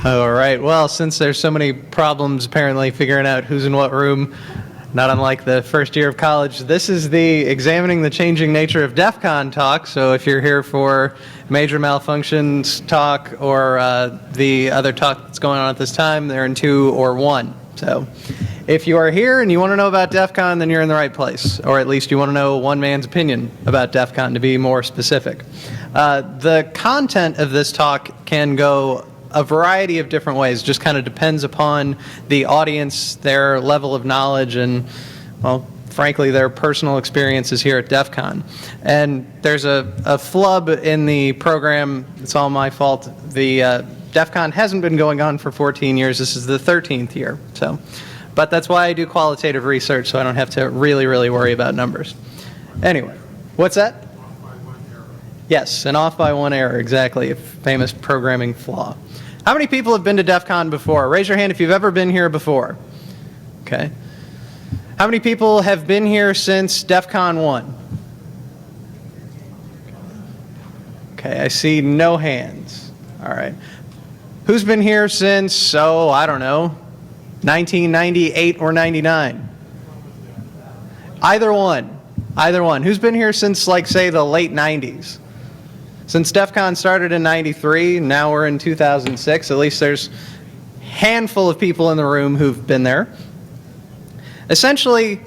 All right. Well, since there's so many problems apparently figuring out who's in what room, not unlike the first year of college, this is the Examining the Changing Nature of DEF CON talk. So if you're here for major malfunctions talk or the other talk that's going on at this time, they're in 2 or 1. So if you are here and you want to know about DEF CON, then you're in the right place. Or at least you want to know one man's opinion about DEF CON, to be more specific. The content of this talk can go a variety of different ways. Just kind of depends upon the audience, their level of knowledge, and, well, frankly, their personal experiences here at DEF CON. And there's a flub in the program. It's all my fault. The DEF CON hasn't been going on for 14 years. This is the 13th year. But that's why I do qualitative research, so I don't have to really worry about numbers. Anyway, what's that? Off by 1 error. Yes, an off by 1 error, exactly, a famous programming flaw. How many people have been to DEF CON before? Raise your hand if you've ever been here before. Okay. How many people have been here since DEF CON 1? Okay, I see no hands. All right. Who's been here since, I don't know, 1998 or 99? Either one. Either one. Who's been here since, like, say, the late 90s? Since DEF CON started in 93, now we're in 2006, at least there's a handful of people in the room who've been there. Essentially,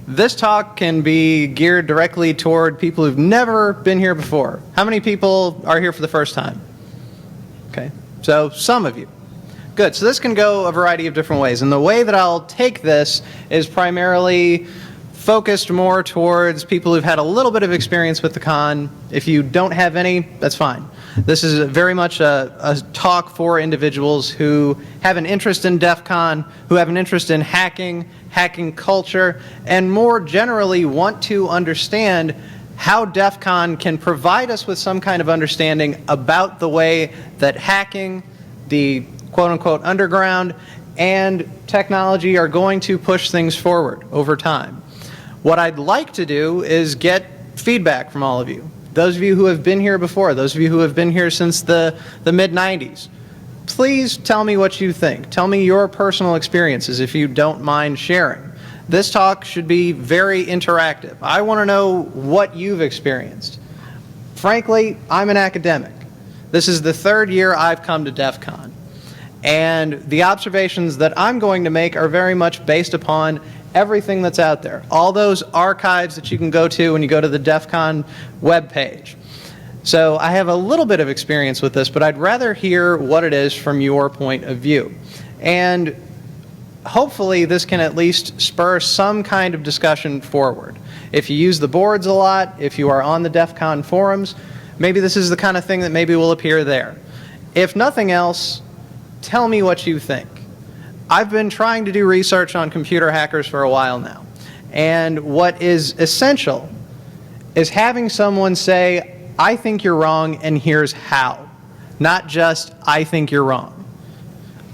this talk can be geared directly toward people who've never been here before. How many people are here for the first time? Okay, so some of you. Good, so this can go a variety of different ways, and the way that I'll take this is primarily focused more towards people who've had a little bit of experience with the con. If you don't have any, that's fine. This is very much a talk for individuals who have an interest in DEF CON, who have an interest in hacking culture, and more generally want to understand how DEF CON can provide us with some kind of understanding about the way that hacking, the quote-unquote underground, and technology are going to push things forward over time. What I'd like to do is get feedback from all of you. Those of you who have been here before, those of you who have been here since the mid-90s, please tell me what you think. Tell me your personal experiences if you don't mind sharing. This talk should be very interactive. I want to know what you've experienced. Frankly, I'm an academic. This is the 3rd year I've come to DEF CON. And the observations that I'm going to make are very much based upon everything that's out there. All those archives that you can go to when you go to the DEF CON webpage. So I have a little bit of experience with this, but I'd rather hear what it is from your point of view. And hopefully this can at least spur some kind of discussion forward. If you use the boards a lot, if you are on the DEF CON forums, maybe this is the kind of thing that maybe will appear there. If nothing else, tell me what you think. I've been trying to do research on computer hackers for a while now. And what is essential is having someone say, I think you're wrong and here's how. Not just, I think you're wrong.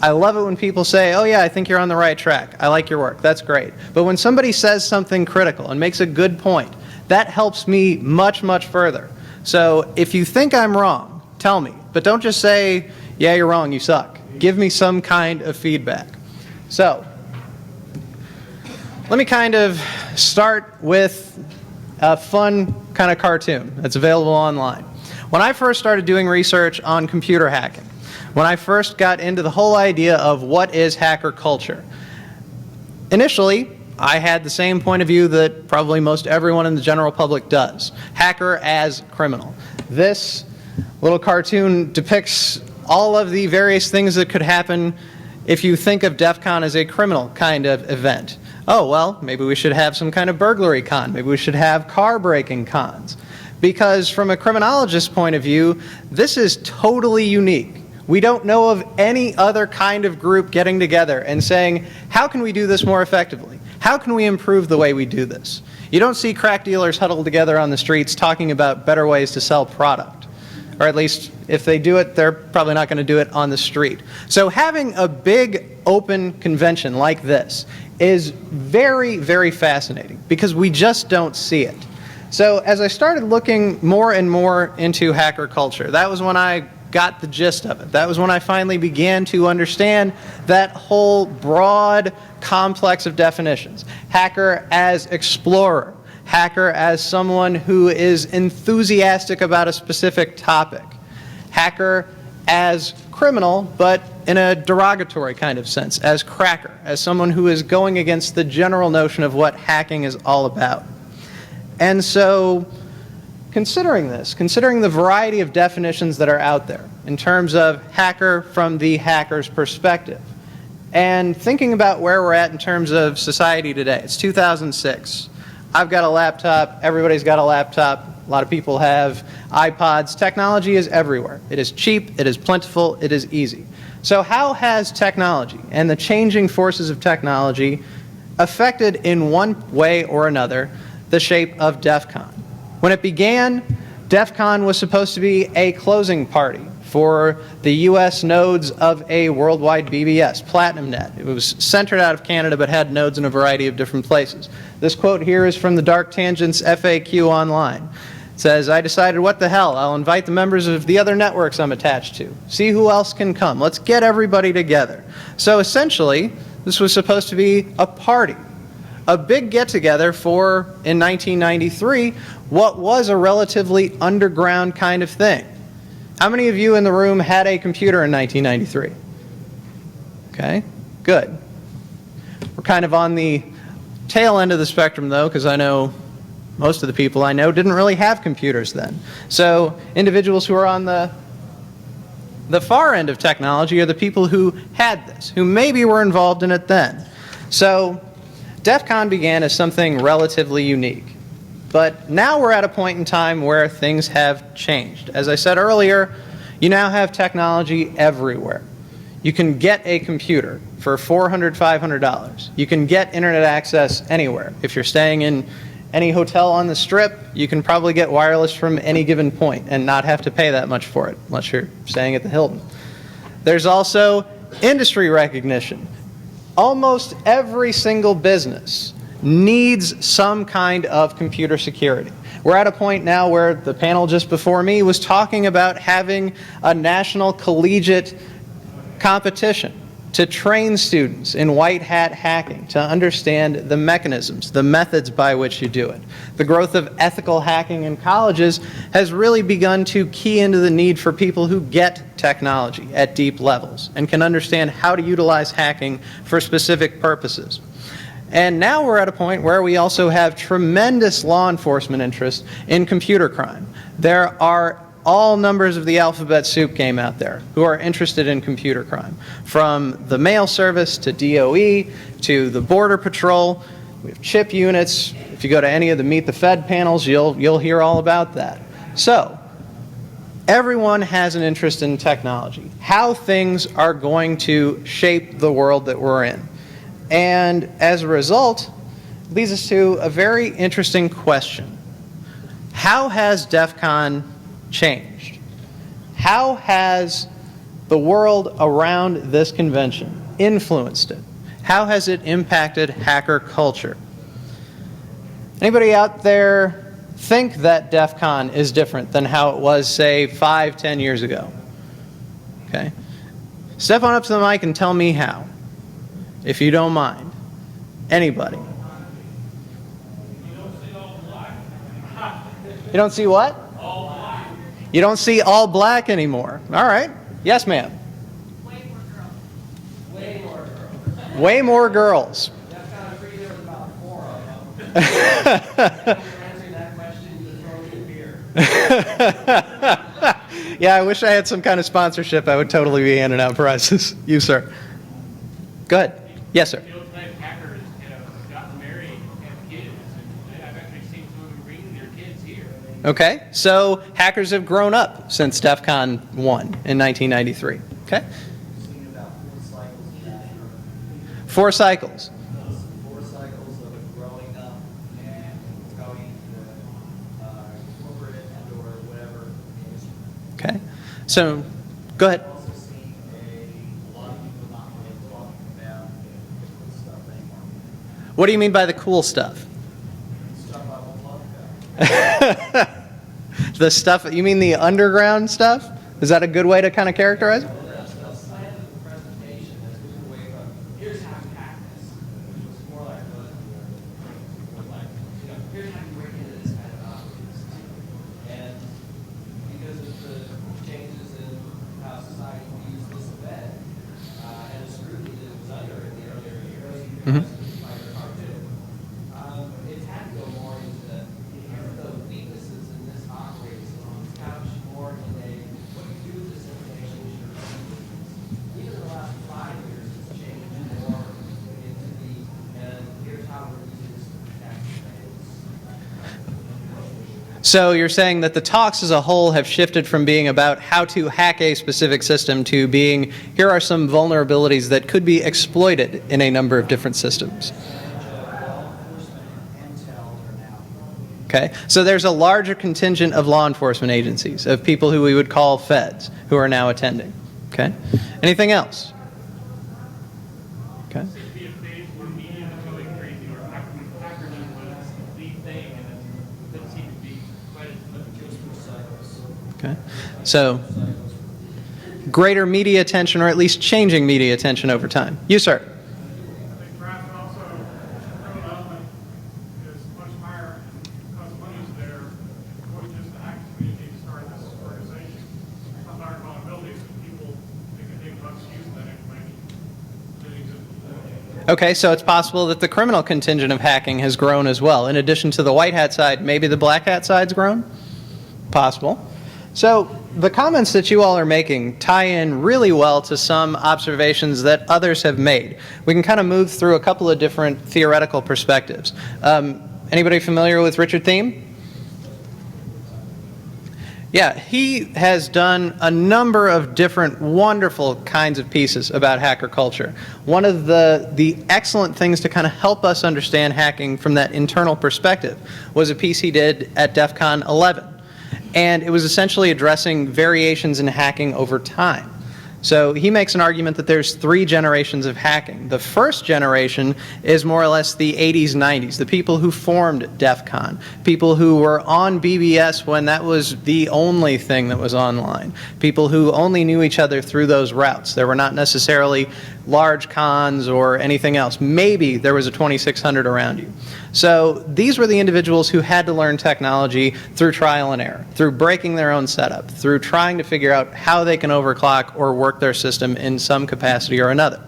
I love it when people say, oh yeah, I think you're on the right track. I like your work. That's great. But when somebody says something critical and makes a good point, that helps me much further. So if you think I'm wrong, tell me. But don't just say, yeah, you're wrong, you suck. Give me some kind of feedback. So, let me kind of start with a fun kind of cartoon that's available online. When I first started doing research on computer hacking, when I first got into the whole idea of what is hacker culture, initially I had the same point of view that probably most everyone in the general public does. Hacker as criminal. This little cartoon depicts all of the various things that could happen if you think of DEF CON as a criminal kind of event. Oh, well, maybe we should have some kind of burglary con. Maybe we should have car breaking cons. Because from a criminologist's point of view, this is totally unique. We don't know of any other kind of group getting together and saying, how can we do this more effectively? How can we improve the way we do this? You don't see crack dealers huddled together on the streets talking about better ways to sell product. Or at least, if they do it, they're probably not going to do it on the street. So having a big open convention like this is very fascinating because we just don't see it. So as I started looking more and more into hacker culture, that was when I got the gist of it. That was when I finally began to understand that whole broad complex of definitions. Hacker as explorer, hacker as someone who is enthusiastic about a specific topic, hacker as criminal, but in a derogatory kind of sense, as cracker, as someone who is going against the general notion of what hacking is all about. And so, considering this, considering the variety of definitions that are out there in terms of hacker from the hacker's perspective, and thinking about where we're at in terms of society today. It's 2006. I've got a laptop, everybody's got a laptop, a lot of people have iPods. Technology is everywhere. It is cheap, it is plentiful, it is easy. So how has technology and the changing forces of technology affected in one way or another the shape of DEF CON? When it began, DEF CON was supposed to be a closing party for the US nodes of a worldwide BBS, PlatinumNet. It was centered out of Canada but had nodes in a variety of different places. This quote here is from the Dark Tangents FAQ online. It says, "I decided, what the hell, I'll invite the members of the other networks I'm attached to. See who else can come. Let's get everybody together." So essentially, this was supposed to be a party, a big get-together for, in 1993, what was a relatively underground kind of thing. How many of you in the room had a computer in 1993? Okay, good. We're kind of on the tail end of the spectrum, though, because I know most of the people I know didn't really have computers then. So individuals who are on the far end of technology are the people who had this, who maybe were involved in it then. So DEF CON began as something relatively unique. But now we're at a point in time where things have changed. As I said earlier, you now have technology everywhere. You can get a computer for $400, $500. You can get internet access anywhere. If you're staying in any hotel on the Strip, you can probably get wireless from any given point and not have to pay that much for it, unless you're staying at the Hilton. There's also industry recognition. Almost every single business needs some kind of computer security. We're at a point now where the panel just before me was talking about having a national collegiate competition to train students in white hat hacking, to understand the mechanisms, the methods by which you do it. The growth of ethical hacking in colleges has really begun to key into the need for people who get technology at deep levels and can understand how to utilize hacking for specific purposes. And now we're at a point where we also have tremendous law enforcement interest in computer crime. There are all numbers of the alphabet soup game out there who are interested in computer crime, from the mail service to DOE to the Border Patrol. We have chip units. If you go to any of the Meet the Fed panels, you'll hear all about that. So everyone has an interest in technology, how things are going to shape the world that we're in. And as a result, it leads us to a very interesting question. How has DEF CON changed? How has the world around this convention influenced it? How has it impacted hacker culture? Anybody out there think that DEF CON is different than how it was, say, 5, 10 years ago? Okay. Step on up to the mic and tell me how, if you don't mind. Anybody? You don't see what? You don't see all black anymore. All right. Yes, ma'am. Way more girls. Way more girls. Way more girls. That's kind of free. There was about 4 of them. Answering that question, you throw me a beer. Yeah, I wish I had some kind of sponsorship. I would totally be handing out prizes. You, sir. Go ahead. Yes, sir. Hackers have gotten married and have kids. And I've actually seen some of them bring their kids here. Okay, so hackers have grown up since DEF CON 1 in 1993. Okay? Seen about 4 cycles of that. 4 cycles. 4 cycles of it growing up and going to corporate and or whatever industry. Okay, so go ahead. I've also seen a lot of people not really talking about the cool stuff anymore. What do you mean by the cool stuff? Stuff I won't talk about. The stuff, you mean the underground stuff? Is that a good way to kind of characterize it? The slant of the presentation has moved away from, here's how you hack this, which was more like, here's how you break into this kind of operating system. And because of the changes in how society views this event, and the scrutiny that it was under in the earlier years, Mhm. it's had to go more into here are the weaknesses in this operating system. It's couched more in a what you do with this information is your own business. Even in the last 5 years, it's changed more into the and here's how we're using this to protect things. So you're saying that the talks as a whole have shifted from being about how to hack a specific system to being, here are some vulnerabilities that could be exploited in a number of different systems. Okay, so there's a larger contingent of law enforcement agencies, of people who we would call feds, who are now attending. Okay, anything else? Okay. Seems to be a phase where media is going crazy, or hackerman was the thing, and it doesn't seem to be quite as much cycles. Okay, so greater media attention, or at least changing media attention over time. You, sir. I think perhaps also criminal element is much higher because money is there. It wasn't just the hacking community to start this organization. Some higher vulnerabilities that people think a big bucks using that information didn't exist before. Okay, so it's possible that the criminal contingent of hacking has grown as well. In addition to the white hat side, maybe the black hat side's grown? Possible. So the comments that you all are making tie in really well to some observations that others have made. We can kind of move through a couple of different theoretical perspectives. Anybody familiar with Richard Thiem? Yeah, he has done a number of different wonderful kinds of pieces about hacker culture. One of the excellent things to kind of help us understand hacking from that internal perspective was a piece he did at DEF CON 11. And it was essentially addressing variations in hacking over time. So he makes an argument that there's 3 generations of hacking. The first generation is more or less the 80s, 90s, the people who formed DEF CON, people who were on BBS when that was the only thing that was online, people who only knew each other through those routes. There were not necessarily large cons or anything else. Maybe there was a 2600 around you. So these were the individuals who had to learn technology through trial and error, through breaking their own setup, through trying to figure out how they can overclock or work their system in some capacity or another.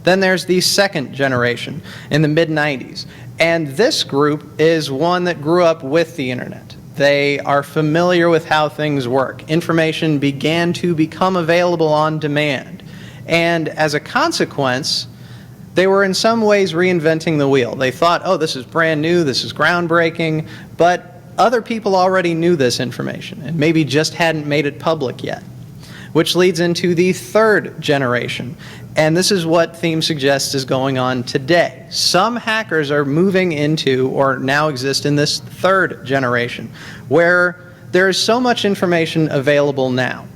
Then there's the second generation in the mid-90s. And this group is one that grew up with the internet. They are familiar with how things work. Information began to become available on demand. And as a consequence, they were in some ways reinventing the wheel. They thought, oh, this is brand new, this is groundbreaking, but other people already knew this information and maybe just hadn't made it public yet. Which leads into the third generation. And this is what Thiem suggests is going on today. Some hackers are moving into, or now exist in this third generation, where there is so much information available now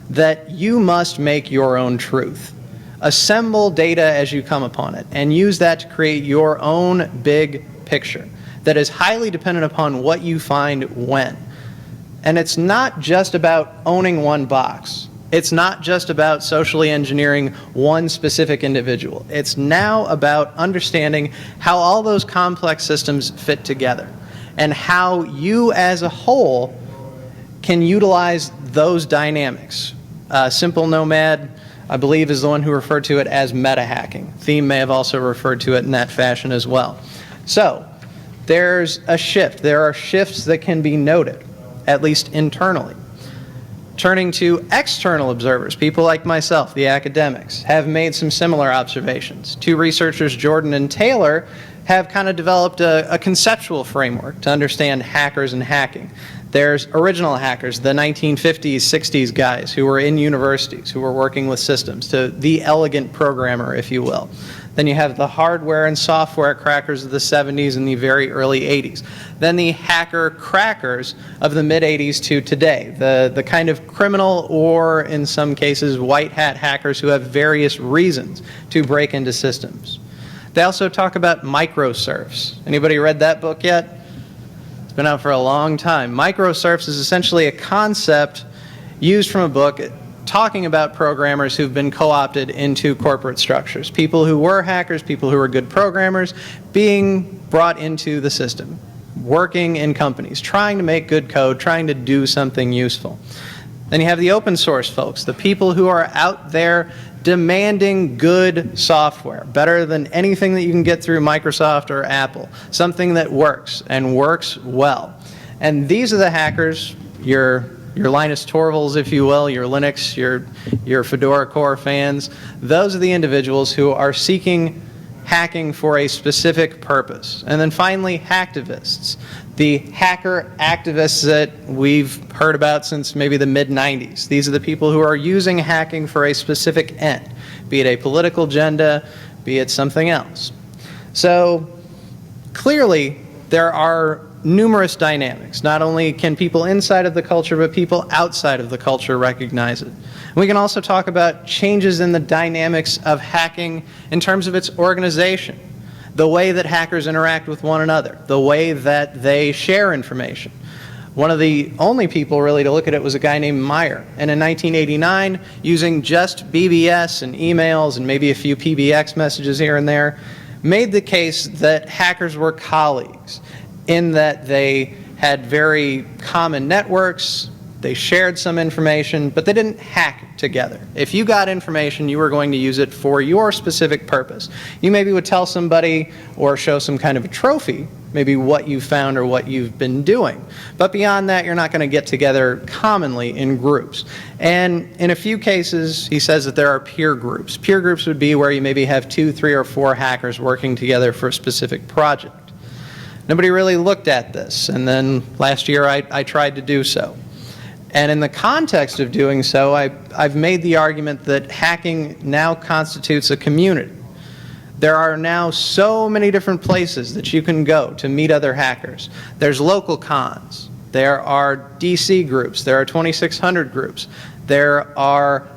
that you must make your own truth. Assemble data as you come upon it, and use that to create your own big picture that is highly dependent upon what you find when. And it's not just about owning one box. It's not just about socially engineering one specific individual. It's now about understanding how all those complex systems fit together and how you as a whole can utilize those dynamics. Simple Nomad, I believe, is the one who referred to it as meta-hacking. Thiem may have also referred to it in that fashion as well. So there's a shift. There are shifts that can be noted, at least internally. Turning to external observers, people like myself, the academics, have made some similar observations. 2 researchers, Jordan and Taylor, have kind of developed a conceptual framework to understand hackers and hacking. There's original hackers, the 1950s, 60s guys who were in universities, who were working with systems, to the elegant programmer, if you will. Then you have the hardware and software crackers of the 70s and the very early 80s. Then the hacker crackers of the mid-80s to today, the kind of criminal or, in some cases, white hat hackers who have various reasons to break into systems. They also talk about microserfs. Anybody read that book yet? It's been out for a long time. Microserfs is essentially a concept used from a book talking about programmers who've been co-opted into corporate structures. People who were hackers, people who were good programmers, being brought into the system, working in companies, trying to make good code, trying to do something useful. Then you have the open source folks, the people who are out there demanding good software, better than anything that you can get through Microsoft or Apple, something that works and works well. And these are the hackers, your Linus Torvalds, if you will, your Linux, your Fedora Core fans. Those are the individuals who are seeking hacking for a specific purpose. And then finally, hacktivists, the hacker activists that we've heard about since maybe the mid-90s. These are the people who are using hacking for a specific end, be it a political agenda, be it something else. So clearly, there are numerous dynamics. Not only can people inside of the culture, but people outside of the culture recognize it. And we can also talk about changes in the dynamics of hacking in terms of its organization, the way that hackers interact with one another, the way that they share information. One of the only people really to look at it was a guy named Meyer. And in 1989, using just BBS and emails and maybe a few PBX messages here and there, made the case that hackers were colleagues, in that they had very common networks, they shared some information, but they didn't hack together. If you got information, you were going to use it for your specific purpose. You maybe would tell somebody or show some kind of a trophy, maybe what you found or what you've been doing. But beyond that, you're not going to get together commonly in groups. And in a few cases, he says that there are peer groups. Peer groups would be where you maybe have 2, 3, or 4 hackers working together for a specific project. Nobody really looked at this, and then last year I tried to do so. And in the context of doing so, I've made the argument that hacking now constitutes a community. There are now so many different places that you can go to meet other hackers. There's local cons. There are DC groups. There are 2600 groups. There are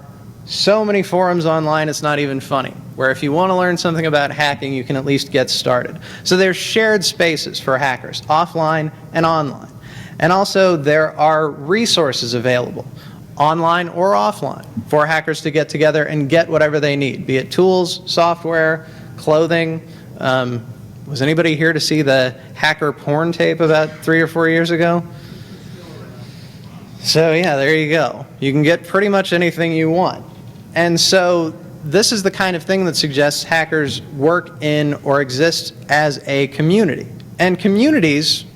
so many forums online, it's not even funny, where if you want to learn something about hacking, you can at least get started. So there's shared spaces for hackers, offline and online. And also there are resources available, online or offline, for hackers to get together and get whatever they need, be it tools, software, clothing. Was anybody here to see the hacker porn tape about 3 or 4 years ago? So yeah, there you go. You can get pretty much anything you want. And so this is the kind of thing that suggests hackers work in or exist as a community. And communities,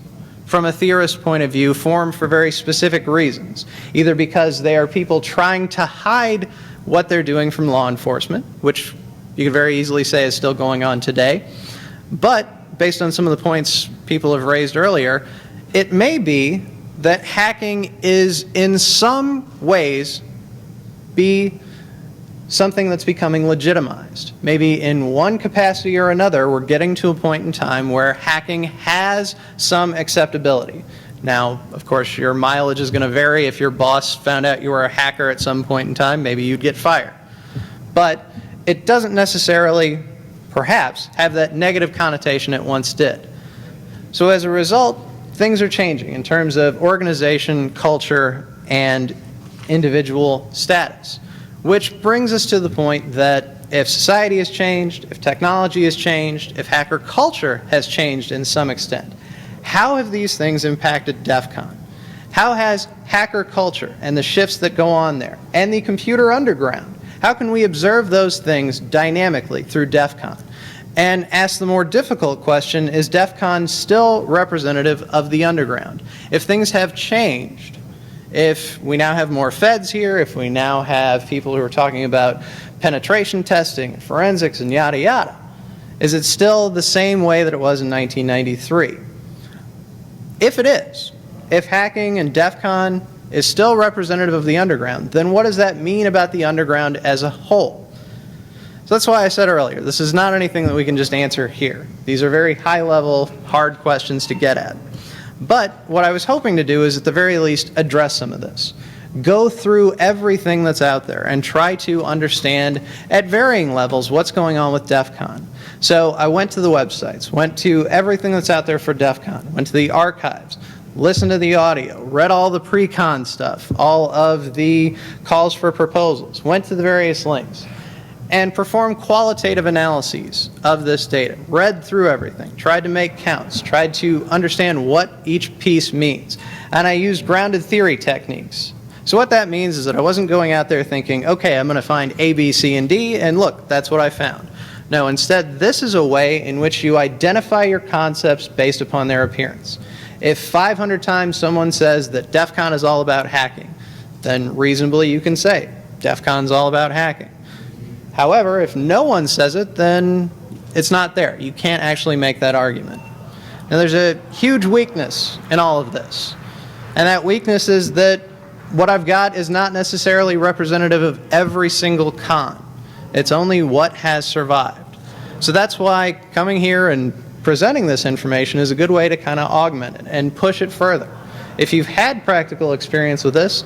from a theorist's point of view, form for very specific reasons, either because they are people trying to hide what they're doing from law enforcement, which you could very easily say is still going on today, but based on some of the points people have raised earlier, it may be that hacking is in some ways be something that's becoming legitimized. Maybe in one capacity or another, we're getting to a point in time where hacking has some acceptability. Now, of course, your mileage is going to vary. If your boss found out you were a hacker at some point in time, maybe you'd get fired. But it doesn't necessarily, perhaps, have that negative connotation it once did. So as a result, things are changing in terms of organization, culture, and individual status. Which brings us to the point that if society has changed, if technology has changed, if hacker culture has changed in some extent, how have these things impacted DEF CON? How has hacker culture and the shifts that go on there, and the computer underground, how can we observe those things dynamically through DEF CON? And ask the more difficult question, is DEF CON still representative of the underground? If things have changed, if we now have more feds here, if we now have people who are talking about penetration testing, and forensics, and yada yada, is it still the same way that it was in 1993? If it is, if hacking and DEF CON is still representative of the underground, then what does that mean about the underground as a whole? So that's why I said earlier, this is not anything that we can just answer here. These are very high-level, hard questions to get at. But what I was hoping to do is at the very least address some of this. Go through everything that's out there and try to understand at varying levels what's going on with DEF CON. So I went to the websites, went to everything that's out there for DEF CON, went to the archives, listened to the audio, read all the pre-con stuff, all of the calls for proposals, went to the various links, and performed qualitative analyses of this data, read through everything, tried to make counts, tried to understand what each piece means. And I used grounded theory techniques. So what that means is that I wasn't going out there thinking, okay, I'm going to find A, B, C, and D, and look, that's what I found. No, instead, this is a way in which you identify your concepts based upon their appearance. If 500 times someone says that DEF CON is all about hacking, then reasonably you can say DEF CON is all about hacking. However, if no one says it, then it's not there. You can't actually make that argument. Now, there's a huge weakness in all of this. And that weakness is that what I've got is not necessarily representative of every single con. It's only what has survived. So that's why coming here and presenting this information is a good way to kind of augment it and push it further. If you've had practical experience with this,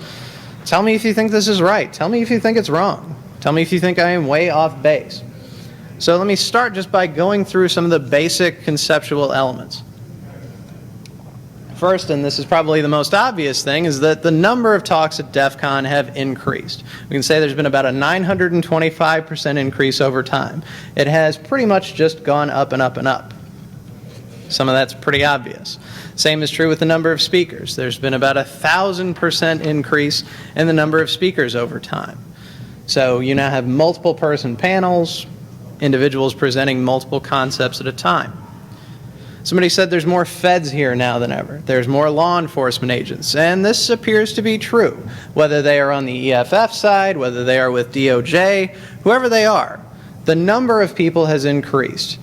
tell me if you think this is right. Tell me if you think it's wrong. Tell me if you think I am way off base. So let me start just by going through some of the basic conceptual elements. First, and this is probably the most obvious thing, is that the number of talks at DEF CON have increased. We can say there's been about a 925% increase over time. It has pretty much just gone up and up and up. Some of that's pretty obvious. Same is true with the number of speakers. There's been about 1,000% increase in the number of speakers over time. So you now have multiple person panels, individuals presenting multiple concepts at a time. Somebody said there's more feds here now than ever. There's more law enforcement agents, and this appears to be true. Whether they are on the EFF side, whether they are with DOJ, whoever they are, the number of people has increased.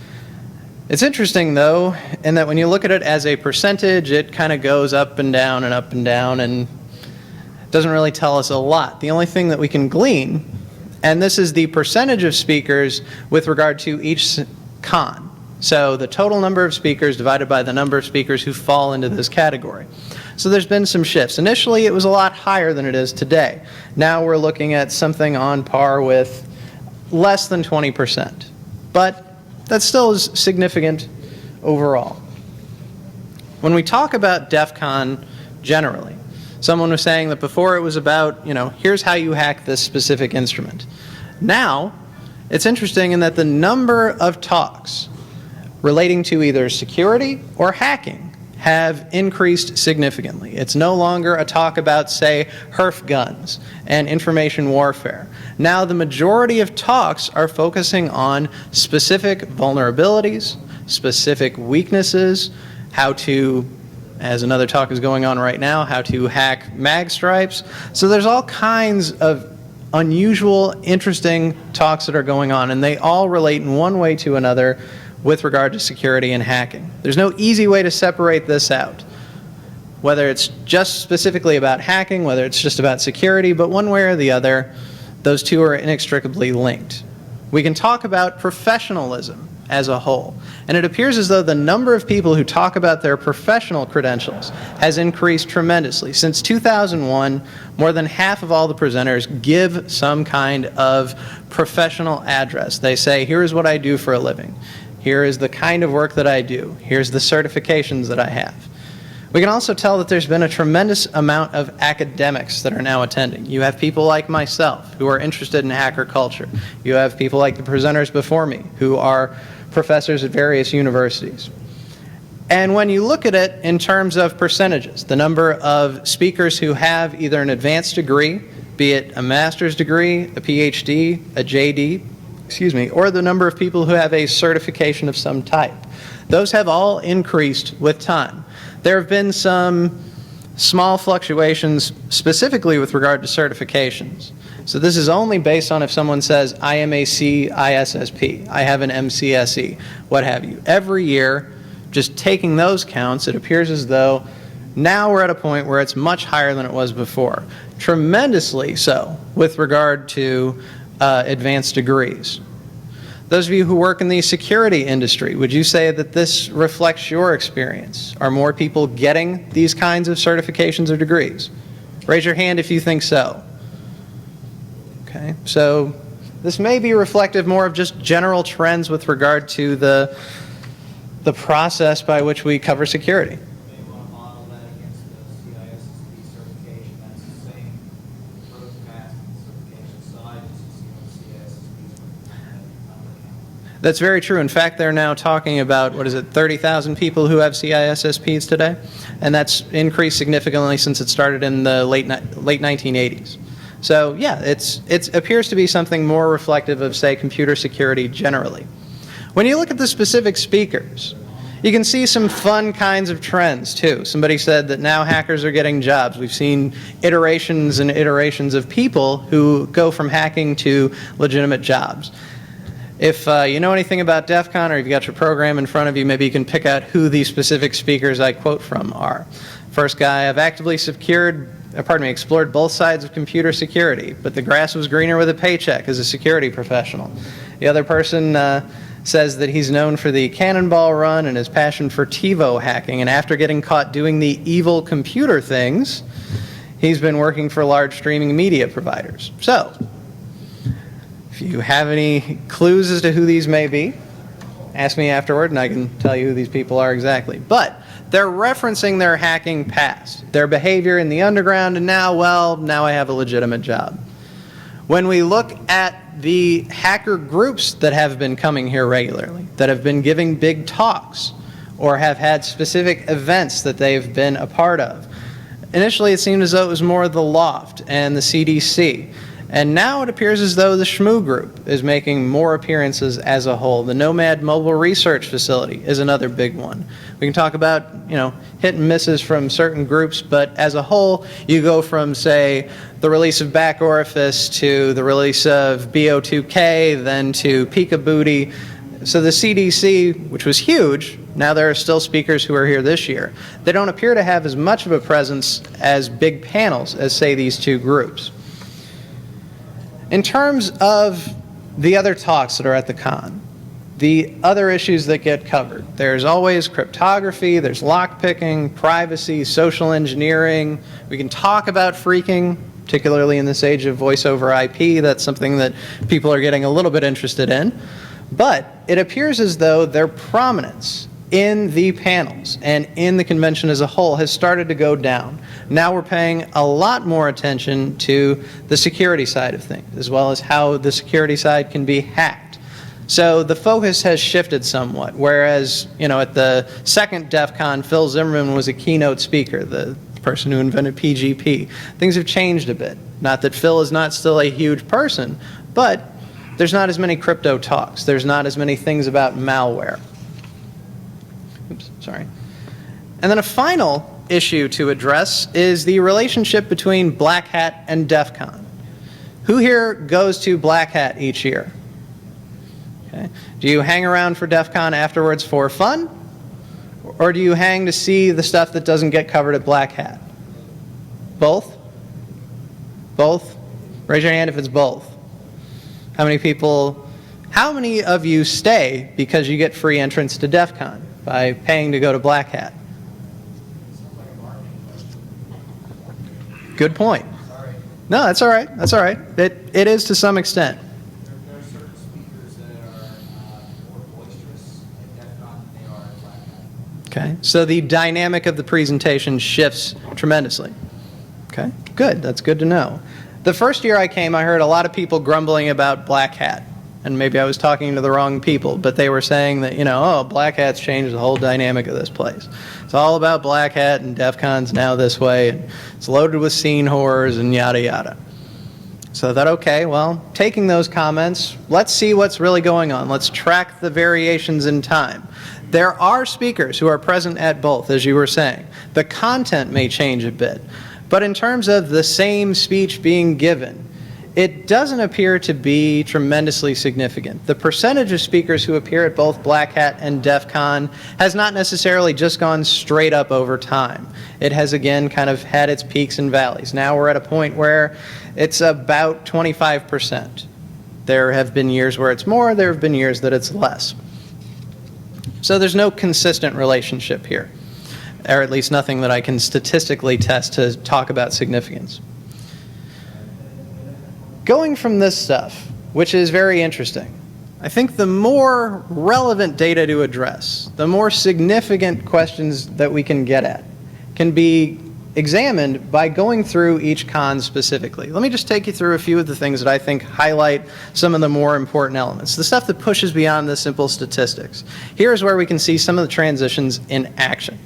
It's interesting, though, in that when you look at it as a percentage, it kind of goes up and down and up and down, and doesn't really tell us a lot. The only thing that we can glean, and this is the percentage of speakers with regard to each con. So the total number of speakers divided by the number of speakers who fall into this category. So there's been some shifts. Initially, it was a lot higher than it is today. Now we're looking at something on par with less than 20%. But that still is significant overall. When we talk about DEF CON generally, someone was saying that before it was about, here's how you hack this specific instrument. Now, it's interesting in that the number of talks relating to either security or hacking have increased significantly. It's no longer a talk about, say, HERF guns and information warfare. Now the majority of talks are focusing on specific vulnerabilities, specific weaknesses, how to, as another talk is going on right now, how to hack mag stripes. So there's all kinds of unusual, interesting talks that are going on, and they all relate in one way to another with regard to security and hacking. There's no easy way to separate this out, whether it's just specifically about hacking, whether it's just about security, but one way or the other, those two are inextricably linked. We can talk about professionalism as a whole, and it appears as though the number of people who talk about their professional credentials has increased tremendously. Since 2001, more than half of all the presenters give some kind of professional address. They say, here is what I do for a living. Here is the kind of work that I do. Here's the certifications that I have. We can also tell that there's been a tremendous amount of academics that are now attending. You have people like myself who are interested in hacker culture. You have people like the presenters before me who are professors at various universities. And when you look at it in terms of percentages, the number of speakers who have either an advanced degree, be it a master's degree, a PhD, a JD, or the number of people who have a certification of some type. Those have all increased with time. There have been some small fluctuations specifically with regard to certifications. So this is only based on if someone says, I am a CISSP, I have an MCSE, what have you. Every year, just taking those counts, it appears as though now we're at a point where it's much higher than it was before. Tremendously so with regard to advanced degrees. Those of you who work in the security industry, would you say that this reflects your experience? Are more people getting these kinds of certifications or degrees? Raise your hand if you think so. Okay, so this may be reflective more of just general trends with regard to the process by which we cover security. Maybe want to model that against That's very true. In fact, they're now talking about, 30,000 people who have CISSPs today? And that's increased significantly since it started in the late 1980s. So yeah, it appears to be something more reflective of, say, computer security generally. When you look at the specific speakers, you can see some fun kinds of trends too. Somebody said that now hackers are getting jobs. We've seen iterations and iterations of people who go from hacking to legitimate jobs. If you know anything about DEF CON, or you've got your program in front of you, maybe you can pick out who these specific speakers I quote from are. First guy, I've actively explored both sides of computer security, but the grass was greener with a paycheck as a security professional. The other person says that he's known for the cannonball run and his passion for TiVo hacking, and after getting caught doing the evil computer things, he's been working for large streaming media providers. So, if you have any clues as to who these may be, ask me afterward and I can tell you who these people are exactly. But they're referencing their hacking past, their behavior in the underground, and now I have a legitimate job. When we look at the hacker groups that have been coming here regularly, that have been giving big talks, or have had specific events that they've been a part of, initially it seemed as though it was more the Loft and the CDC. And now it appears as though the Shmoo Group is making more appearances as a whole. The Nomad Mobile Research Facility is another big one. We can talk about, hit and misses from certain groups, but as a whole, you go from, say, the release of Back Orifice to the release of BO2K, then to Pika Booty. So the CDC, which was huge, now there are still speakers who are here this year. They don't appear to have as much of a presence as big panels as, say, these two groups. In terms of the other talks that are at the con, the other issues that get covered, there's always cryptography, there's lockpicking, privacy, social engineering. We can talk about phreaking, particularly in this age of voice over IP. That's something that people are getting a little bit interested in. But it appears as though their prominence in the panels and in the convention as a whole has started to go down. Now we're paying a lot more attention to the security side of things, as well as how the security side can be hacked. So the focus has shifted somewhat, whereas, at the second DEF CON, Phil Zimmerman was a keynote speaker, the person who invented PGP. Things have changed a bit. Not that Phil is not still a huge person, but there's not as many crypto talks. There's not as many things about malware. Oops, sorry. And then a final issue to address is the relationship between Black Hat and DEF CON. Who here goes to Black Hat each year? Okay. Do you hang around for DEF CON afterwards for fun? Or do you hang to see the stuff that doesn't get covered at Black Hat? Both? Both? Raise your hand if it's both. How many of you stay because you get free entrance to DEF CON by paying to go to Black Hat? Good point. Sorry. No, that's all right. That's all right. It is to some extent. There are certain speakers that are more boisterous at DEF CON than they are at Black Hat. Okay. So the dynamic of the presentation shifts tremendously. Okay. Good. That's good to know. The first year I came, I heard a lot of people grumbling about Black Hat. And maybe I was talking to the wrong people, but they were saying that, Black Hat's changed the whole dynamic of this place. It's all about Black Hat, and DEF CON's now this way, and it's loaded with scene horrors and yada yada. So I thought, okay, well, taking those comments, let's see what's really going on. Let's track the variations in time. There are speakers who are present at both, as you were saying. The content may change a bit, but in terms of the same speech being given, it doesn't appear to be tremendously significant. The percentage of speakers who appear at both Black Hat and DEF CON has not necessarily just gone straight up over time. It has, again, kind of had its peaks and valleys. Now we're at a point where it's about 25%. There have been years where it's more, there have been years that it's less. So there's no consistent relationship here, or at least nothing that I can statistically test to talk about significance. Going from this stuff, which is very interesting, I think the more relevant data to address, the more significant questions that we can get at, can be examined by going through each con specifically. Let me just take you through a few of the things that I think highlight some of the more important elements, the stuff that pushes beyond the simple statistics. Here's where we can see some of the transitions in action.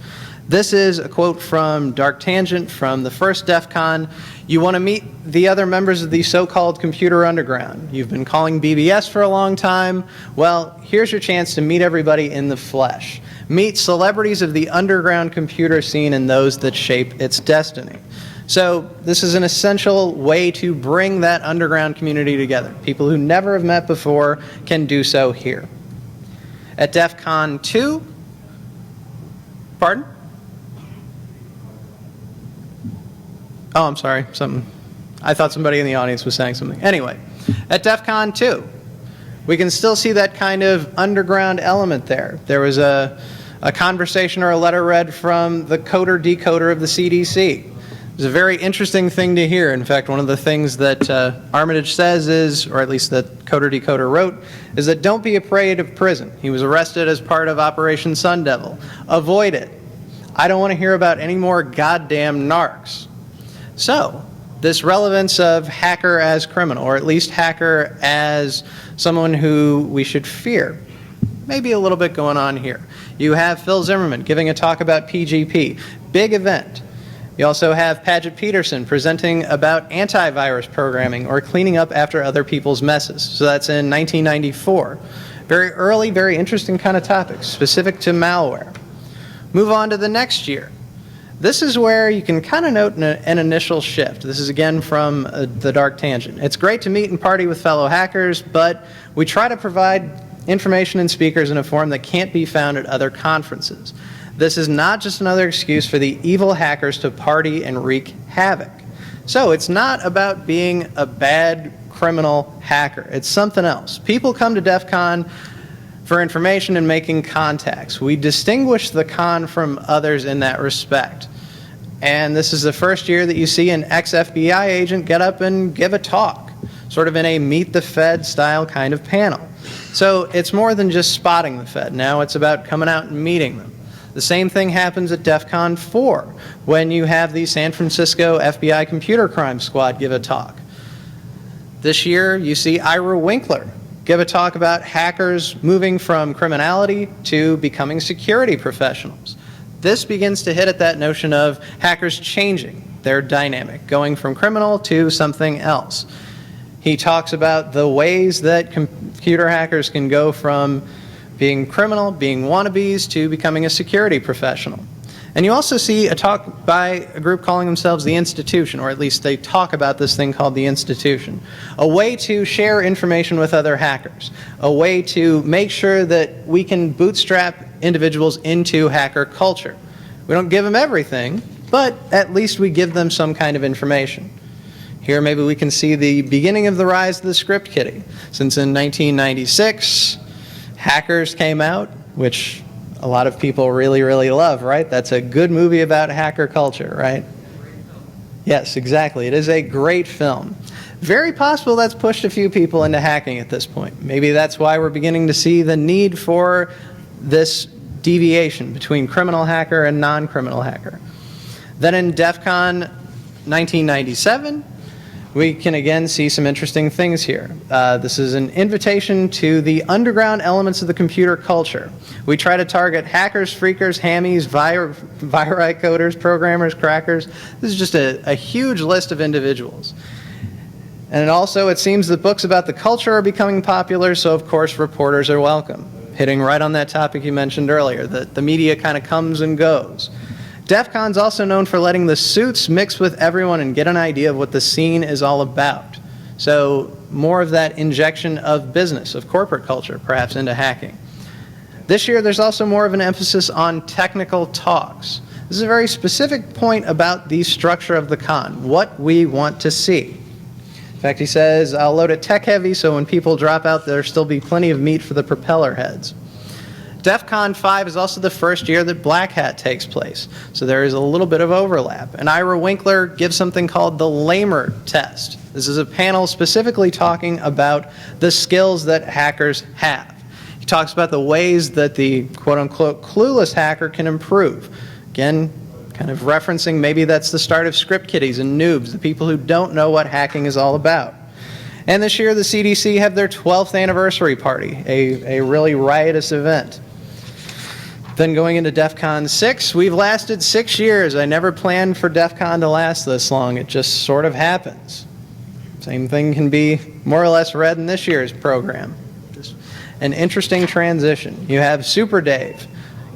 This is a quote from Dark Tangent from the first DEF CON. You want to meet the other members of the so-called computer underground. You've been calling BBS for a long time. Well, here's your chance to meet everybody in the flesh. Meet celebrities of the underground computer scene and those that shape its destiny. So this is an essential way to bring that underground community together. People who never have met before can do so here. At DEF CON 2, pardon? Oh, I'm sorry. I thought somebody in the audience was saying something. Anyway, at DEF CON 2, we can still see that kind of underground element there. There was a conversation or a letter read from the coder-decoder of the CDC. It was a very interesting thing to hear. In fact, one of the things that Armitage says is, or at least that coder-decoder wrote, is that don't be afraid of prison. He was arrested as part of Operation Sun Devil. Avoid it. I don't want to hear about any more goddamn narcs. So, this relevance of hacker as criminal, or at least hacker as someone who we should fear, maybe a little bit going on here. You have Phil Zimmerman giving a talk about PGP, big event. You also have Paget Peterson presenting about antivirus programming or cleaning up after other people's messes. So that's in 1994. Very early, very interesting kind of topics, specific to malware. Move on to the next year. This is where you can kind of note an initial shift. This is again from the Dark Tangent. It's great to meet and party with fellow hackers, but we try to provide information and speakers in a form that can't be found at other conferences. This is not just another excuse for the evil hackers to party and wreak havoc. So it's not about being a bad criminal hacker. It's something else. People come to DEF CON for information and making contacts. We distinguish the con from others in that respect. And this is the first year that you see an ex-FBI agent get up and give a talk, sort of in a Meet the Fed style kind of panel. So it's more than just spotting the Fed. Now it's about coming out and meeting them. The same thing happens at DEF CON 4 when you have the San Francisco FBI Computer Crime Squad give a talk. This year you see Ira Winkler give a talk about hackers moving from criminality to becoming security professionals. This begins to hit at that notion of hackers changing their dynamic, going from criminal to something else. He talks about the ways that computer hackers can go from being criminal, being wannabes, to becoming a security professional. And you also see a talk by a group calling themselves the Institution, or at least they talk about this thing called the Institution. A way to share information with other hackers. A way to make sure that we can bootstrap individuals into hacker culture. We don't give them everything, but at least we give them some kind of information. Here maybe we can see the beginning of the rise of the script kiddie. Since in 1996, Hackers came out, which a lot of people really, really love, right? That's a good movie about hacker culture, right? Yes, exactly. It is a great film. Very possible that's pushed a few people into hacking at this point. Maybe that's why we're beginning to see the need for this deviation between criminal hacker and non-criminal hacker. Then in DEF CON 1997, we can again see some interesting things here. This is an invitation to the underground elements of the computer culture. We try to target hackers, freakers, hammies, viri coders, programmers, crackers. This is just a huge list of individuals. And also, it seems that books about the culture are becoming popular, so of course reporters are welcome. Hitting right on that topic you mentioned earlier, that the media kind of comes and goes. DEF CON's also known for letting the suits mix with everyone and get an idea of what the scene is all about. So more of that injection of business, of corporate culture, perhaps into hacking. This year there's also more of an emphasis on technical talks. This is a very specific point about the structure of the con, what we want to see. In fact, he says, I'll load it tech heavy so when people drop out there'll still be plenty of meat for the propeller heads. DEF CON 5 is also the first year that Black Hat takes place, so there is a little bit of overlap. And Ira Winkler gives something called the Lamer test. This is a panel specifically talking about the skills that hackers have. He talks about the ways that the quote-unquote clueless hacker can improve. Again, kind kind of referencing maybe that's the start of script kiddies and noobs, the people who don't know what hacking is all about. And this year, the CDC have their 12th anniversary party, a really riotous event. Then going into DEF CON 6, we've lasted 6 years. I never planned for DEF CON to last this long. It just sort of happens. Same thing can be more or less read in this year's program. Just an interesting transition. You have Super Dave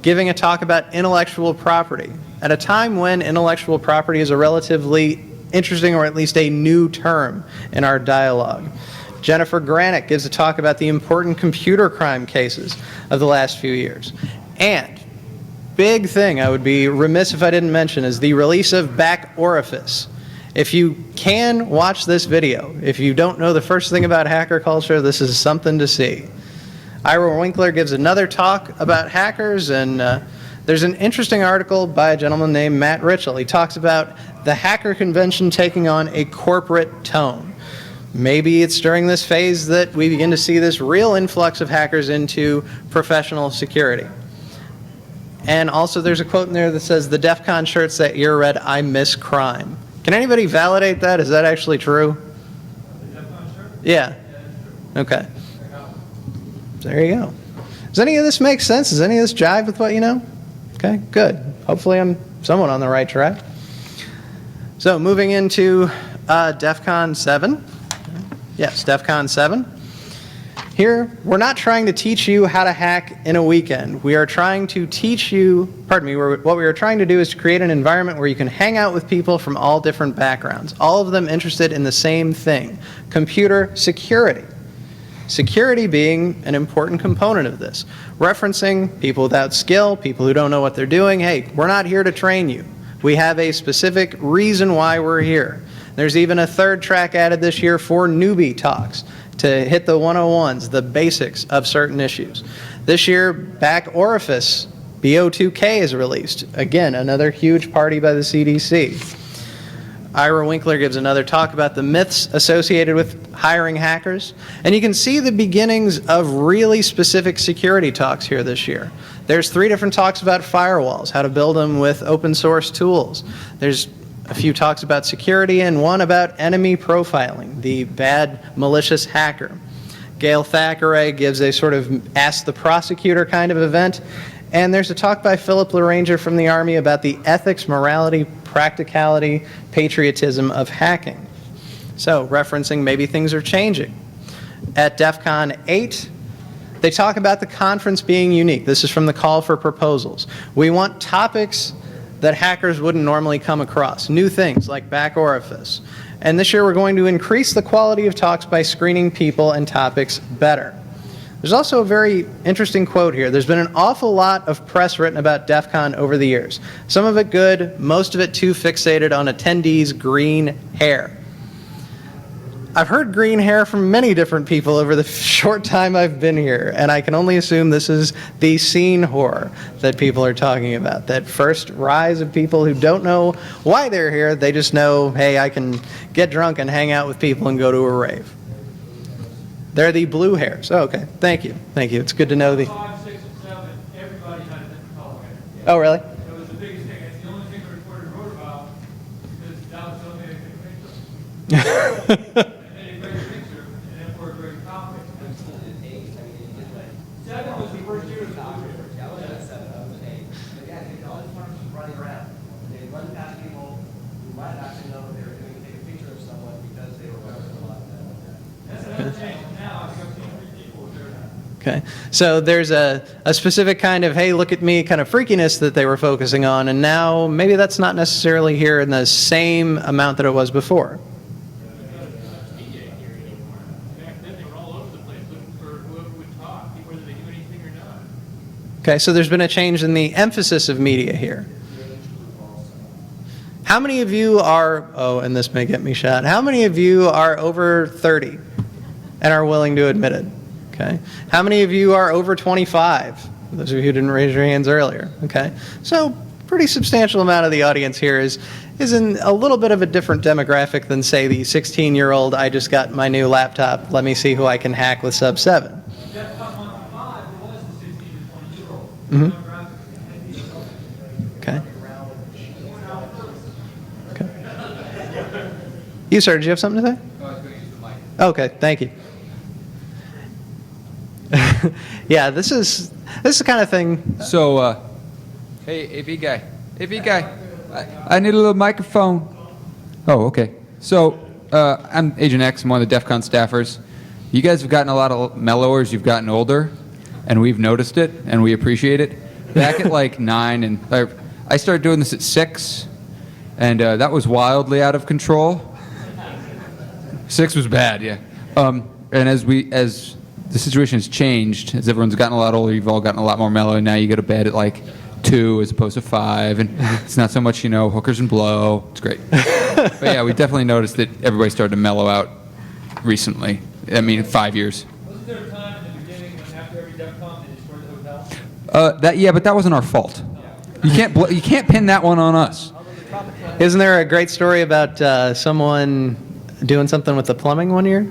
giving a talk about intellectual property at a time when intellectual property is a relatively interesting, or at least a new term in our dialogue. Jennifer Granick gives a talk about the important computer crime cases of the last few years. And big thing I would be remiss if I didn't mention is the release of Back Orifice. If you can watch this video, if you don't know the first thing about hacker culture, this is something to see. Ira Winkler gives another talk about hackers, and there's an interesting article by a gentleman named Matt Ritchell. He talks about the hacker convention taking on a corporate tone. Maybe it's during this phase that we begin to see this real influx of hackers into professional security. And also there's a quote in there that says, the DEF CON shirts that year read, "I miss crime." Can anybody validate that? Is that actually true? The DEF CON shirt? Yeah. Okay. There you go. Does any of this make sense? Does any of this jive with what you know? Okay, good. Hopefully I'm somewhat on the right track. So moving into DEF CON 7. Yes, DEF CON 7. Here, we're not trying to teach you how to hack in a weekend. We are trying to teach you, what we are trying to do is to create an environment where you can hang out with people from all different backgrounds, all of them interested in the same thing, computer security. Security being an important component of this, referencing people without skill, people who don't know what they're doing. Hey, we're not here to train you. We have a specific reason why we're here. There's even a third track added this year for newbie talks to hit the 101s, the basics of certain issues. This year, Back Orifice, BO2K is released. Again, another huge party by the CDC. Ira Winkler gives another talk about the myths associated with hiring hackers. And you can see the beginnings of really specific security talks here this year. There's 3 different talks about firewalls, how to build them with open source tools. There's a few talks about security and one about enemy profiling, the bad malicious hacker. Gail Thackeray gives a sort of ask the prosecutor kind of event. And there's a talk by Philip LaRanger from the Army about the ethics, morality, practicality, patriotism of hacking. So referencing maybe things are changing. At DEF CON 8, they talk about the conference being unique. This is from the call for proposals. We want topics that hackers wouldn't normally come across, new things like Back Orifice. And this year we're going to increase the quality of talks by screening people and topics better. There's also a very interesting quote here. There's been an awful lot of press written about DEF CON over the years. Some of it good, most of it too fixated on attendees' green hair. I've heard green hair from many different people over the short time I've been here, and I can only assume this is the scene horror that people are talking about. That first rise of people who don't know why they're here, they just know, hey, I can get drunk and hang out with people and go to a rave. They're the blue hairs. Oh, okay. Thank you. Thank you. It's good to know the... 5, 6, and 7, everybody had a different color hair. Oh, really? That was the biggest thing. It's the only thing the reporter wrote about because Dallas told me they took a picture. And then he took a picture, and then for a great topic. 7 was the first year of the topic. Yeah, I was at 7, I was at 8. But yeah, you know, all these farmers were running around. They run past people who might actually know what they were doing, take a picture of someone because they were wearing a lot of that. That's another change. Now, I think I've seen 3 people with their Okay. So there's a specific kind of, hey, look at me kind of freakiness that they were focusing on, and now maybe that's not necessarily here in the same amount that it was before. Back then, they were all over the place looking for whoever would talk, whether they knew anything or not. Okay, so there's been a change in the emphasis of media here. How many of you are, oh, and this may get me shot, how many of you are over 30 and are willing to admit it? Okay. How many of you are over 25? Those of you who didn't raise your hands earlier. Okay. So pretty substantial amount of the audience here is in a little bit of a different demographic than, say, the 16-year-old, I just got my new laptop, let me see who I can hack with Sub 7. That's not 1 to 5, it was the 16 to 20-year-old. Mhm. Okay. You, sir, did you have something to say? No, I was going to use the mic. Okay, thank you. Yeah, this is the kind of thing. So, hey, AV guy. AV guy. I need a little microphone. Oh, okay. So, I'm Agent X. I'm one of the DEF CON staffers. You guys have gotten a lot of mellower as you've gotten older, and we've noticed it, and we appreciate it. Back at like 9, and I started doing this at 6, and that was wildly out of control. 6 was bad, yeah. And as the situation has changed, as everyone's gotten a lot older, you've all gotten a lot more mellow, and now you go to bed at like 2 as opposed to 5, and it's not so much, hookers and blow. It's great. But yeah, we definitely noticed that everybody started to mellow out recently. I mean, 5 years. Wasn't there a time in the beginning when after every DEF CON they destroyed the hotel? Yeah, but that wasn't our fault. You can't pin that one on us. Isn't there a great story about someone doing something with the plumbing one year?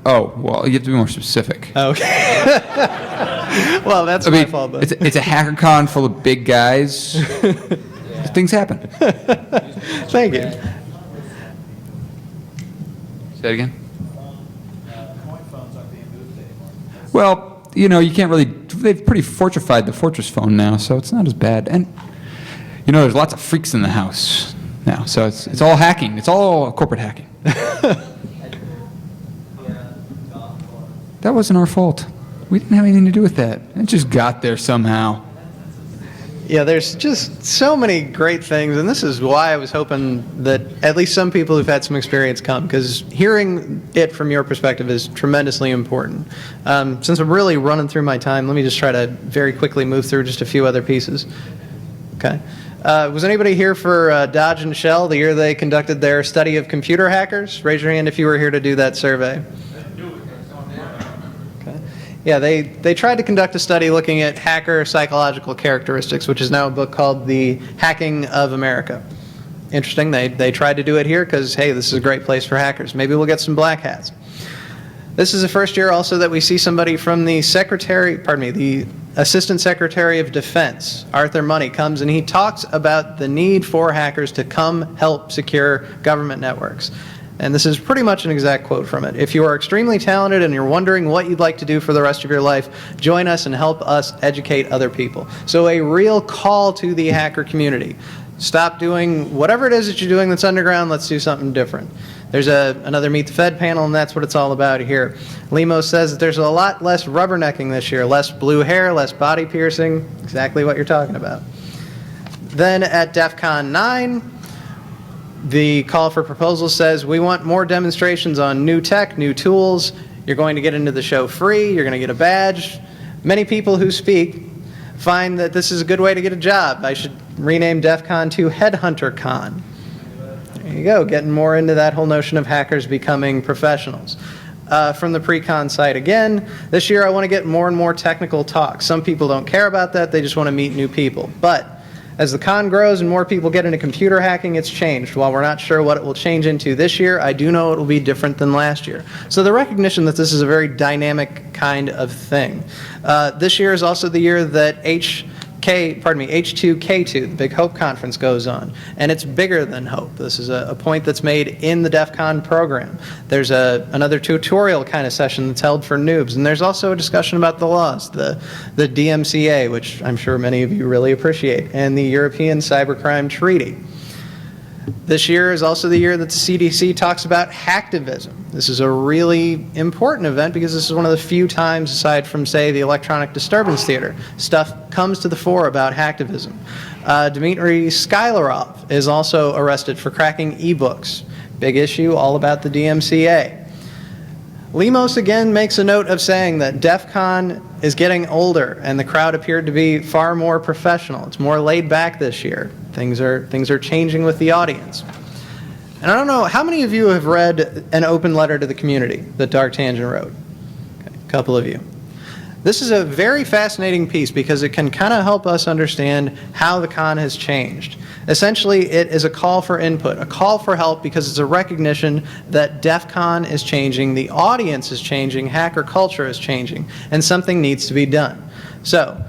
Oh, well, you have to be more specific. Okay. Well, that's my fault. But. It's a hacker con full of big guys. Things happen. Thank you. Say it again. Well, you can't really. They've pretty fortified the Fortress phone now, so it's not as bad. And there's lots of freaks in the house now, so it's all hacking. It's all corporate hacking. That wasn't our fault. We didn't have anything to do with that. It just got there somehow. Yeah, there's just so many great things, and this is why I was hoping that at least some people who've had some experience come, because hearing it from your perspective is tremendously important. Since I'm really running through my time, let me just try to very quickly move through just a few other pieces. Okay. Was anybody here for Dodge and Shell, the year they conducted their study of computer hackers? Raise your hand if you were here to do that survey. Yeah, they tried to conduct a study looking at hacker psychological characteristics, which is now a book called The Hacking of America. Interesting. They tried to do it here because, hey, this is a great place for hackers. Maybe we'll get some black hats. This is the first year also that we see somebody from the the Assistant Secretary of Defense, Arthur Money, comes and he talks about the need for hackers to come help secure government networks. And this is pretty much an exact quote from it. If you are extremely talented and you're wondering what you'd like to do for the rest of your life, join us and help us educate other people. So a real call to the hacker community. Stop doing whatever it is that you're doing that's underground. Let's do something different. There's another Meet the Fed panel, and that's what it's all about here. Lemos says that there's a lot less rubbernecking this year, less blue hair, less body piercing, exactly what you're talking about. Then at DEF CON 9, the call for proposals says we want more demonstrations on new tech, new tools. You're going to get into the show free. You're going to get a badge. Many people who speak find that this is a good way to get a job. I should rename DEF CON to Headhunter Con. There you go, getting more into that whole notion of hackers becoming professionals. From the pre-con site again, this year I want to get more and more technical talk. Some people don't care about that. They just want to meet new people. But as the con grows and more people get into computer hacking, it's changed. While we're not sure what it will change into this year, I do know it will be different than last year. So the recognition that this is a very dynamic kind of thing. This year is also the year that H2K2, the Big Hope Conference, goes on. And it's bigger than Hope. This is a point that's made in the DEF CON program. There's another tutorial kind of session that's held for noobs. And there's also a discussion about the laws, the DMCA, which I'm sure many of you really appreciate, and the European Cybercrime Treaty. This year is also the year that the CDC talks about hacktivism. This is a really important event because this is one of the few times, aside from, say, the Electronic Disturbance Theater, stuff comes to the fore about hacktivism. Dmitry Skylarov is also arrested for cracking ebooks. Big issue, all about the DMCA. Lemos again makes a note of saying that DEF CON is getting older and the crowd appeared to be far more professional. It's more laid back this year. Things are changing with the audience. And I don't know, how many of you have read An Open Letter to the Community that Dark Tangent wrote? Okay, a couple of you. This is a very fascinating piece because it can kind of help us understand how the con has changed. Essentially, it is a call for input, a call for help because it's a recognition that DEF CON is changing, the audience is changing, hacker culture is changing, and something needs to be done. So,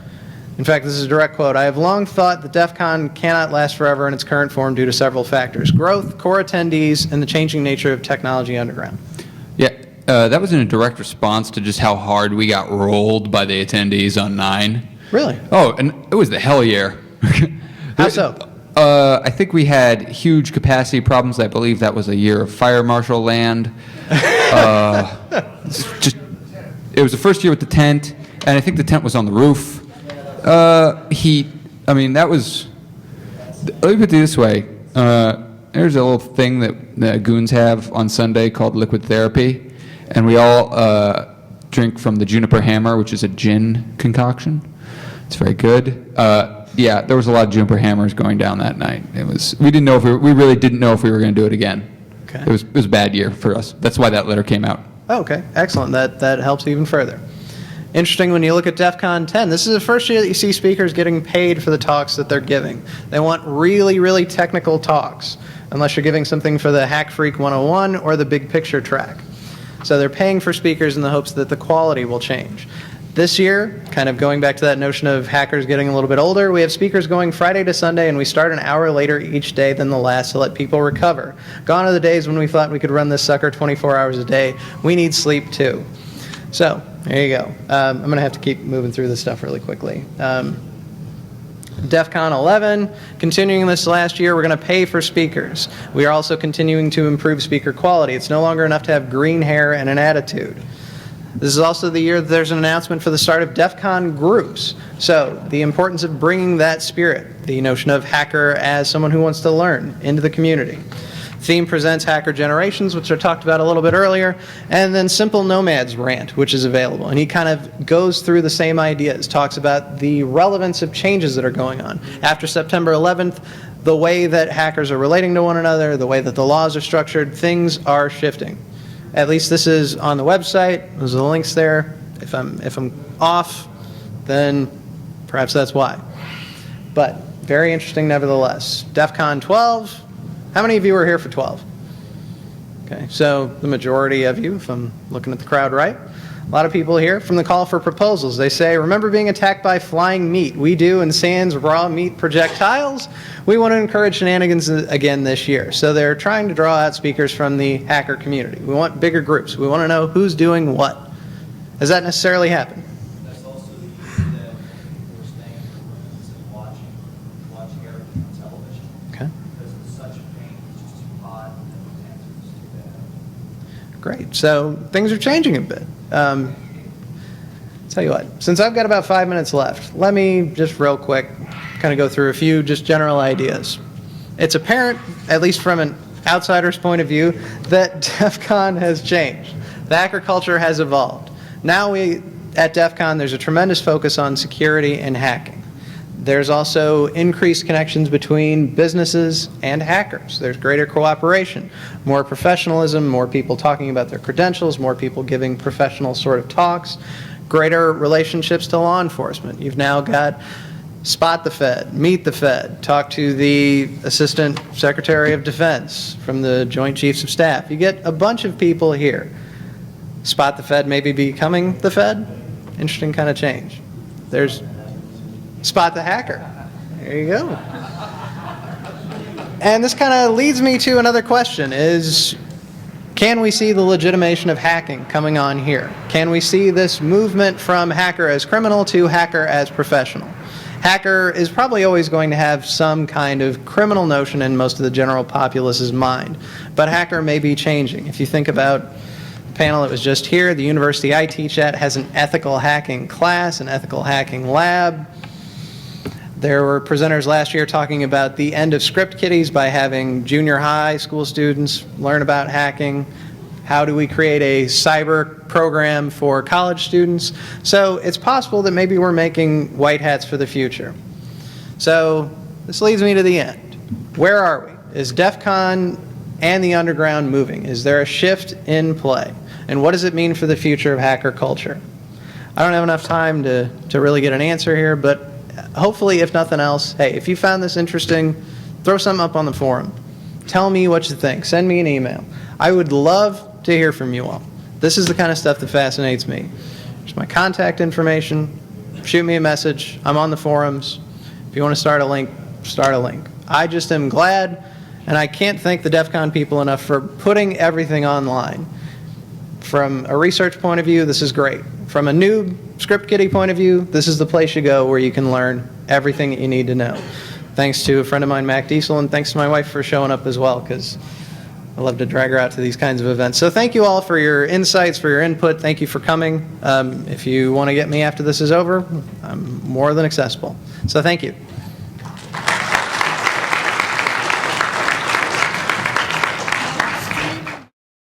In fact, this is a direct quote. I have long thought that DEF CON cannot last forever in its current form due to several factors: growth, core attendees, and the changing nature of technology underground. Yeah, that was in a direct response to just how hard we got rolled by the attendees on 9. Really? Oh, and it was the hell year. How so? I think we had huge capacity problems. I believe that was a year of fire marshal land. It was the first year with the tent, and I think the tent was on the roof. Heat. I mean, that was. Let me put it this way. There's a little thing that goons have on Sunday called liquid therapy, and we all drink from the Juniper Hammer, which is a gin concoction. It's very good. Yeah, there was a lot of Juniper Hammers going down that night. It was. We didn't know if we really didn't know if we were going to do it again. Okay. It was a bad year for us. That's why that letter came out. Oh, okay, excellent. That helps even further. Interesting when you look at DEF CON 10. This is the first year that you see speakers getting paid for the talks that they're giving. They want really, really technical talks, unless you're giving something for the Hack Freak 101 or the big picture track. So they're paying for speakers in the hopes that the quality will change. This year, kind of going back to that notion of hackers getting a little bit older, we have speakers going Friday to Sunday, and we start an hour later each day than the last to let people recover. Gone are the days when we thought we could run this sucker 24 hours a day. We need sleep too. So, there you go. I'm going to have to keep moving through this stuff really quickly. DEF CON 11, continuing this last year, we're going to pay for speakers. We are also continuing to improve speaker quality. It's no longer enough to have green hair and an attitude. This is also the year that there's an announcement for the start of DEF CON groups. So the importance of bringing that spirit, the notion of hacker as someone who wants to learn, into the community. Theme presents Hacker Generations, which I talked about a little bit earlier, and then Simple Nomads Rant, which is available. And he kind of goes through the same ideas, talks about the relevance of changes that are going on. After September 11th, the way that hackers are relating to one another, the way that the laws are structured, things are shifting. At least this is on the website. There's the links there. If I'm off, then perhaps that's why. But very interesting nevertheless. DEF CON 12. How many of you were here for 12? Okay, so the majority of you, if I'm looking at the crowd right. A lot of people here from the call for proposals. They say, remember being attacked by flying meat? We do in Sans raw meat projectiles. We want to encourage shenanigans again this year. So they're trying to draw out speakers from the hacker community. We want bigger groups. We want to know who's doing what. Has that necessarily happened? That's also the year that we're staying in the rooms and watching everything on television. Okay. Because it's such a pain, it's just too hot, and the cancer is too bad. Great. So things are changing a bit. Tell you what, since I've got about 5 minutes left, let me just real quick kind of go through a few just general ideas. It's apparent, at least from an outsider's point of view, that DEF CON has changed. The hacker culture has evolved. Now at DEF CON, there's a tremendous focus on security and hacking. There's also increased connections between businesses and hackers. There's greater cooperation, more professionalism, more people talking about their credentials, more people giving professional sort of talks, greater relationships to law enforcement. You've now got Spot the Fed, Meet the Fed, talk to the Assistant Secretary of Defense from the Joint Chiefs of Staff. You get a bunch of people here. Spot the Fed maybe becoming the Fed. Interesting kind of change. There's Spot the Hacker. There you go. And this kind of leads me to another question is, can we see the legitimation of hacking coming on here? Can we see this movement from hacker as criminal to hacker as professional? Hacker is probably always going to have some kind of criminal notion in most of the general populace's mind, but hacker may be changing. If you think about the panel that was just here, the university I teach at has an ethical hacking class, an ethical hacking lab. There were presenters last year talking about the end of script kiddies by having junior high school students learn about hacking. How do we create a cyber program for college students? So it's possible that maybe we're making white hats for the future. So this leads me to the end. Where are we? Is DEF CON and the underground moving? Is there a shift in play? And what does it mean for the future of hacker culture? I don't have enough time to really get an answer here, but hopefully, if nothing else, hey, if you found this interesting, throw something up on the forum. Tell me what you think. Send me an email. I would love to hear from you all. This is the kind of stuff that fascinates me. Here's my contact information. shoot me a message. I'm on the forums. If you want to start a link, start a link. I just am glad, and I can't thank the DEF CON people enough for putting everything online. From a research point of view, this is great. From a new Script Kiddie point of view, this is the place you go where you can learn everything that you need to know. Thanks to a friend of mine, Mac Diesel, and thanks to my wife for showing up as well, because I love to drag her out to these kinds of events. So thank you all for your insights, for your input. Thank you for coming. If you want to get me after this is over, I'm more than accessible. So thank you.